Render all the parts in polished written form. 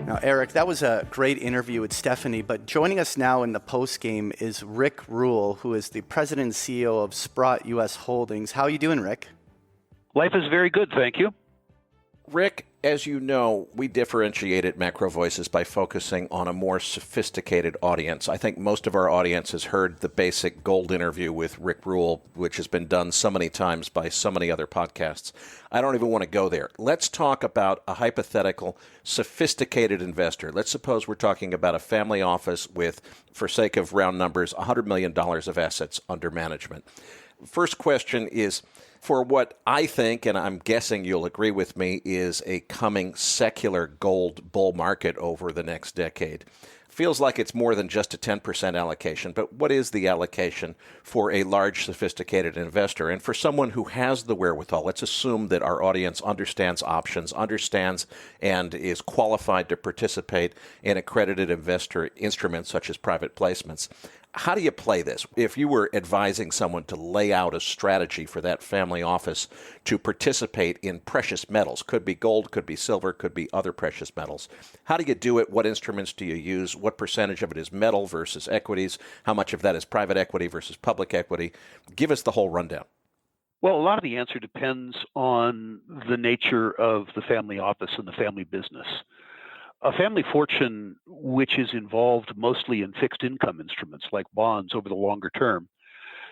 Now, Eric, that was a great interview with Stephanie, but joining us now in the post-game is Rick Rule, who is the president and CEO of Sprott U.S. Holdings. How are you doing, Rick? Life is very good, thank you. Rick, as you know, we differentiate at Macro Voices by focusing on a more sophisticated audience. I think most of our audience has heard the basic gold interview with Rick Rule, which has been done so many times by so many other podcasts. I don't even want to go there. Let's talk about a hypothetical, sophisticated investor. Let's suppose we're talking about a family office with, for sake of round numbers, $100 million of assets under management. First question is, for what I think, and I'm guessing you'll agree with me, is a coming secular gold bull market over the next decade. Feels like it's more than just a 10% allocation, but what is the allocation for a large, sophisticated investor? And for someone who has the wherewithal, let's assume that our audience understands options, understands and is qualified to participate in accredited investor instruments such as private placements. How do you play this? If you were advising someone to lay out a strategy for that family office to participate in precious metals, could be gold, could be silver, could be other precious metals. How do you do it? What instruments do you use? What percentage of it is metal versus equities? How much of that is private equity versus public equity? Give us the whole rundown. Well, a lot of the answer depends on the nature of the family office and the family business. A family fortune, which is involved mostly in fixed income instruments like bonds over the longer term,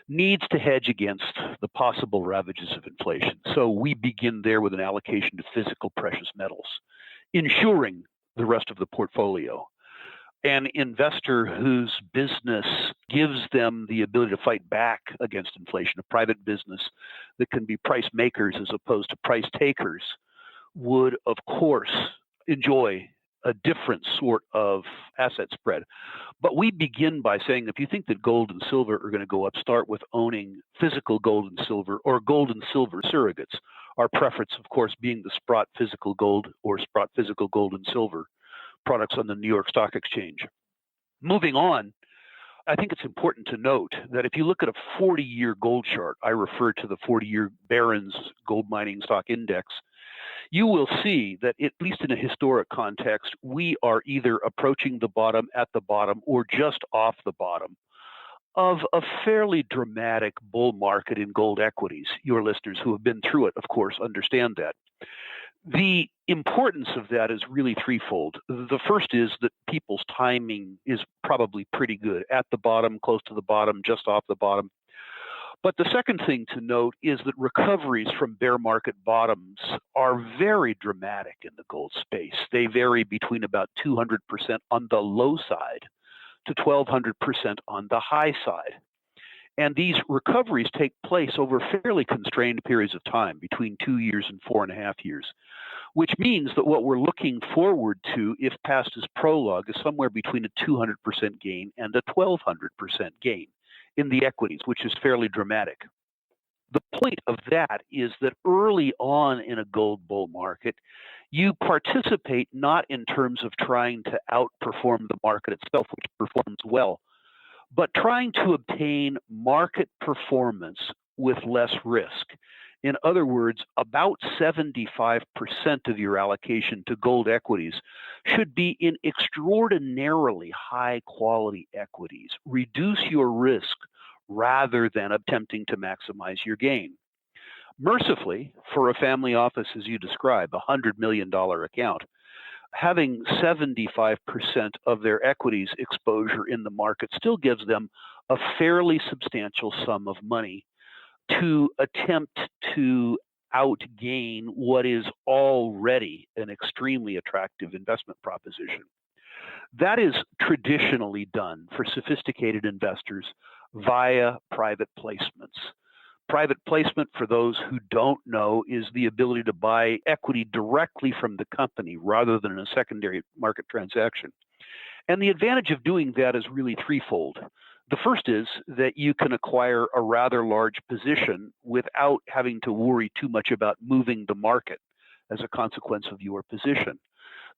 needs to hedge against the possible ravages of inflation. So we begin there with an allocation to physical precious metals, ensuring the rest of the portfolio. An investor whose business gives them the ability to fight back against inflation, a private business that can be price makers as opposed to price takers, would, of course, enjoy a different sort of asset spread. But we begin by saying, if you think that gold and silver are going to go up, start with owning physical gold and silver or gold and silver surrogates. Our preference, of course, being the Sprott Physical Gold or Sprott Physical Gold and Silver products on the New York Stock Exchange. Moving on, I think it's important to note that if you look at a 40-year gold chart, I refer to the 40-year Barron's Gold Mining Stock Index, you will see that, at least in a historic context, we are either approaching the bottom, at the bottom, or just off the bottom of a fairly dramatic bull market in gold equities. Your listeners who have been through it, of course, understand that. The importance of that is really threefold. The first is that people's timing is probably pretty good, at the bottom, close to the bottom, just off the bottom. But the second thing to note is that recoveries from bear market bottoms are very dramatic in the gold space. They vary between about 200% on the low side to 1,200% on the high side. And these recoveries take place over fairly constrained periods of time, between 2 years and 4.5 years, which means that what we're looking forward to, if past is prologue, is somewhere between a 200% gain and a 1,200% gain in the equities, which is fairly dramatic. The point of that is that early on in a gold bull market, you participate not in terms of trying to outperform the market itself, which performs well, but trying to obtain market performance with less risk. In other words, about 75% of your allocation to gold equities should be in extraordinarily high quality equities. Reduce your risk rather than attempting to maximize your gain. Mercifully, for a family office, as you describe, a $100 million account, having 75% of their equities exposure in the market still gives them a fairly substantial sum of money to attempt to outgain what is already an extremely attractive investment proposition. That is traditionally done for sophisticated investors via private placements. Private placement, for those who don't know, is the ability to buy equity directly from the company rather than in a secondary market transaction. And the advantage of doing that is really threefold. The first is that you can acquire a rather large position without having to worry too much about moving the market as a consequence of your position.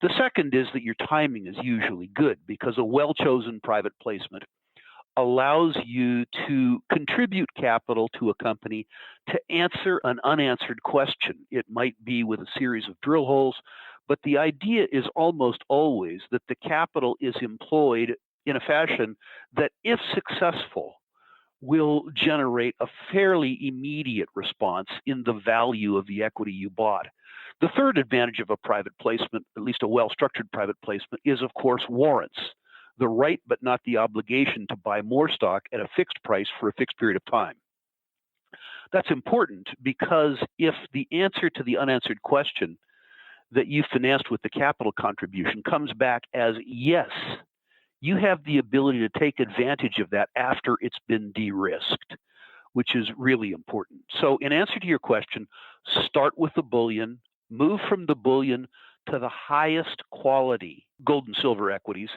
The second is that your timing is usually good because a well-chosen private placement allows you to contribute capital to a company to answer an unanswered question. It might be with a series of drill holes, But the idea is almost always that the capital is employed in a fashion that, if successful, will generate a fairly immediate response in the value of the equity you bought. The third advantage of a private placement, at least a well-structured private placement, is, of course, warrants, the right but not the obligation to buy more stock at a fixed price for a fixed period of time. That's important because if the answer to the unanswered question that you financed with the capital contribution comes back as yes, you have the ability to take advantage of that after it's been de-risked, which is really important. So in answer to your question, start with the bullion, move from the bullion to the highest quality gold and silver equities,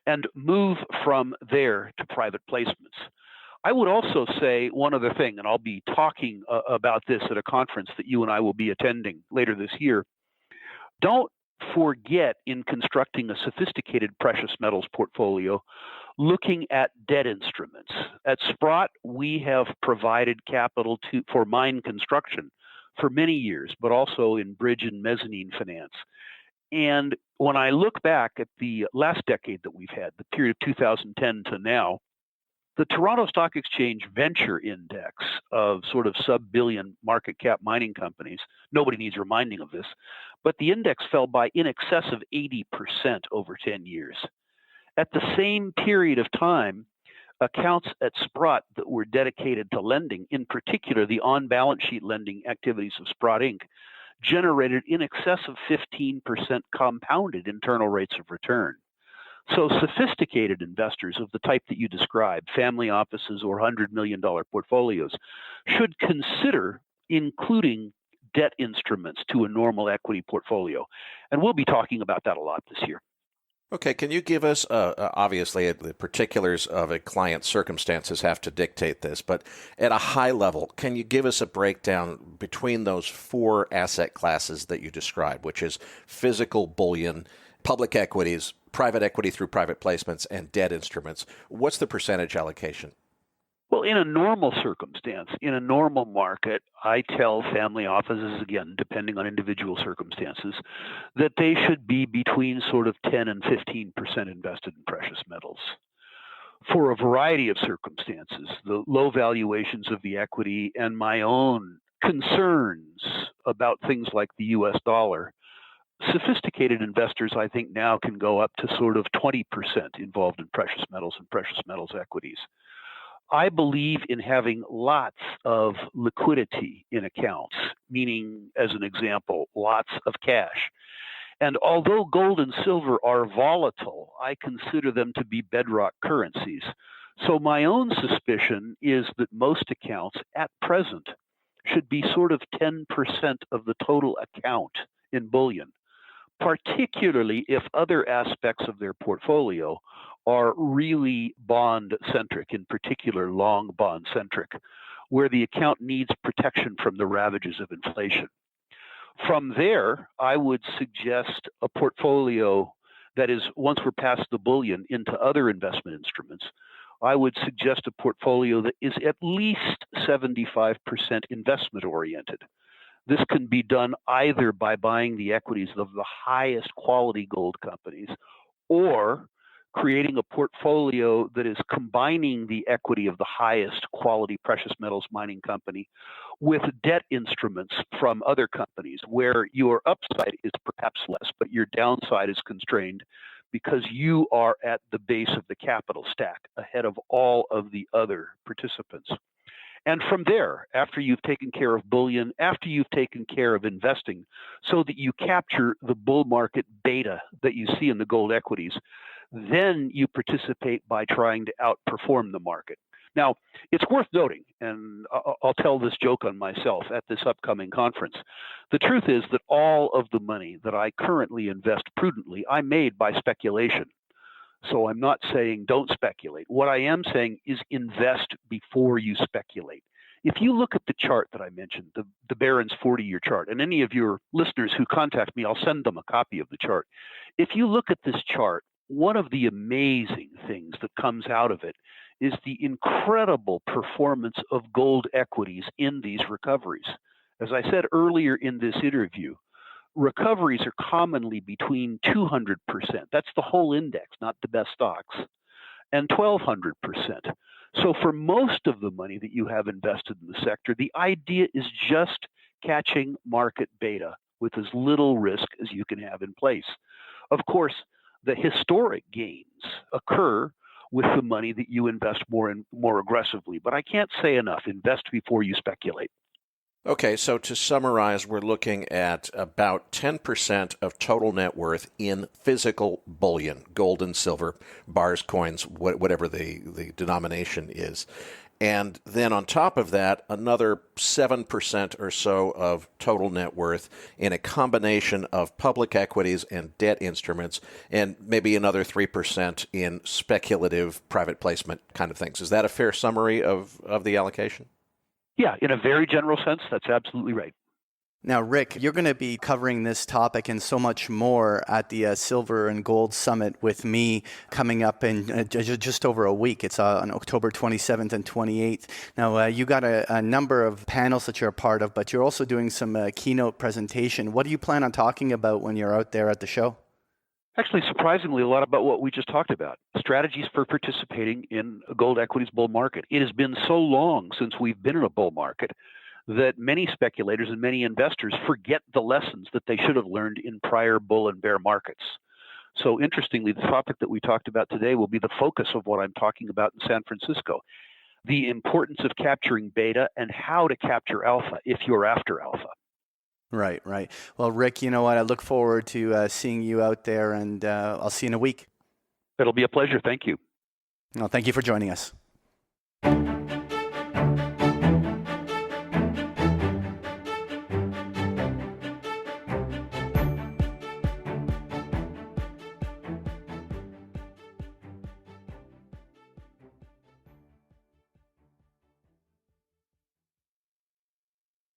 and move from there to private placements. I would also say one other thing, and I'll be talking about this at a conference that you and I will be attending later this year. Don't forget, in constructing a sophisticated precious metals portfolio, looking at debt instruments. At Sprott, we have provided capital for mine construction for many years, but also in bridge and mezzanine finance. And when I look back at the last decade that we've had, the period of 2010 to now, the Toronto Stock Exchange Venture Index of sort of sub-billion market cap mining companies, nobody needs reminding of this, but the index fell by in excess of 80% over 10 years. At the same period of time, accounts at Sprott that were dedicated to lending, in particular the on-balance sheet lending activities of Sprott Inc., generated in excess of 15% compounded internal rates of return. So sophisticated investors of the type that you described, family offices or $100 million portfolios, should consider including debt instruments to a normal equity portfolio. And we'll be talking about that a lot this year. Okay, can you give us, obviously the particulars of a client's circumstances have to dictate this, but at a high level, can you give us a breakdown between those four asset classes that you described, which is physical bullion, public equities, private equity through private placements, and debt instruments? What's the percentage allocation? Well, in a normal circumstance, in a normal market, I tell family offices, again, depending on individual circumstances, that they should be between sort of 10 and 15% invested in precious metals. For a variety of circumstances, the low valuations of the equity and my own concerns about things like the US dollar, sophisticated investors, I think, now can go up to sort of 20% involved in precious metals and precious metals equities. I believe in having lots of liquidity in accounts, meaning, as an example, lots of cash. And although gold and silver are volatile, I consider them to be bedrock currencies. So my own suspicion is that most accounts at present should be sort of 10% of the total account in bullion, particularly if other aspects of their portfolio are really bond-centric, in particular long bond-centric, where the account needs protection from the ravages of inflation. From there, I would suggest a portfolio that is, once we're past the bullion, into other investment instruments. I would suggest a portfolio that is at least 75% investment-oriented. This can be done either by buying the equities of the highest quality gold companies or creating a portfolio that is combining the equity of the highest quality precious metals mining company with debt instruments from other companies where your upside is perhaps less, but your downside is constrained because you are at the base of the capital stack ahead of all of the other participants. And from there, after you've taken care of bullion, after you've taken care of investing so that you capture the bull market beta that you see in the gold equities, then you participate by trying to outperform the market. Now, it's worth noting, and I'll tell this joke on myself at this upcoming conference. The truth is that all of the money that I currently invest prudently, I made by speculation. So I'm not saying don't speculate. What I am saying is invest before you speculate. If you look at the chart that I mentioned, the Barron's 40-year chart, and any of your listeners who contact me, I'll send them a copy of the chart. If you look at this chart, one of the amazing things that comes out of it is the incredible performance of gold equities in these recoveries. As I said earlier in this interview, recoveries are commonly between 200%. That's the whole index, not the best stocks, and 1,200%. So for most of the money that you have invested in the sector, the idea is just catching market beta with as little risk as you can have in place. Of course, the historic gains occur with the money that you invest more aggressively. But I can't say enough. Invest before you speculate. Okay, so to summarize, we're looking at about 10% of total net worth in physical bullion, gold and silver, bars, coins, whatever the denomination is. And then on top of that, another 7% or so of total net worth in a combination of public equities and debt instruments, and maybe another 3% in speculative private placement kind of things. Is that a fair summary of the allocation? Yeah, in a very general sense, that's absolutely right. Now, Rick, you're going to be covering this topic and so much more at the Silver and Gold Summit with me coming up in just over a week. It's on October 27th and 28th. Now, you got a number of panels that you're a part of, but you're also doing some keynote presentation. What do you plan on talking about when you're out there at the show? Actually, surprisingly, a lot about what we just talked about. Strategies for participating in a gold equities bull market. It has been so long since we've been in a bull market that many speculators and many investors forget the lessons that they should have learned in prior bull and bear markets. So interestingly, the topic that we talked about today will be the focus of what I'm talking about in San Francisco. The importance of capturing beta and how to capture alpha if you're after alpha. Right, right. Well, Rick, you know what? I look forward to seeing you out there, and I'll see you in a week. It'll be a pleasure. Thank you. Well, thank you for joining us.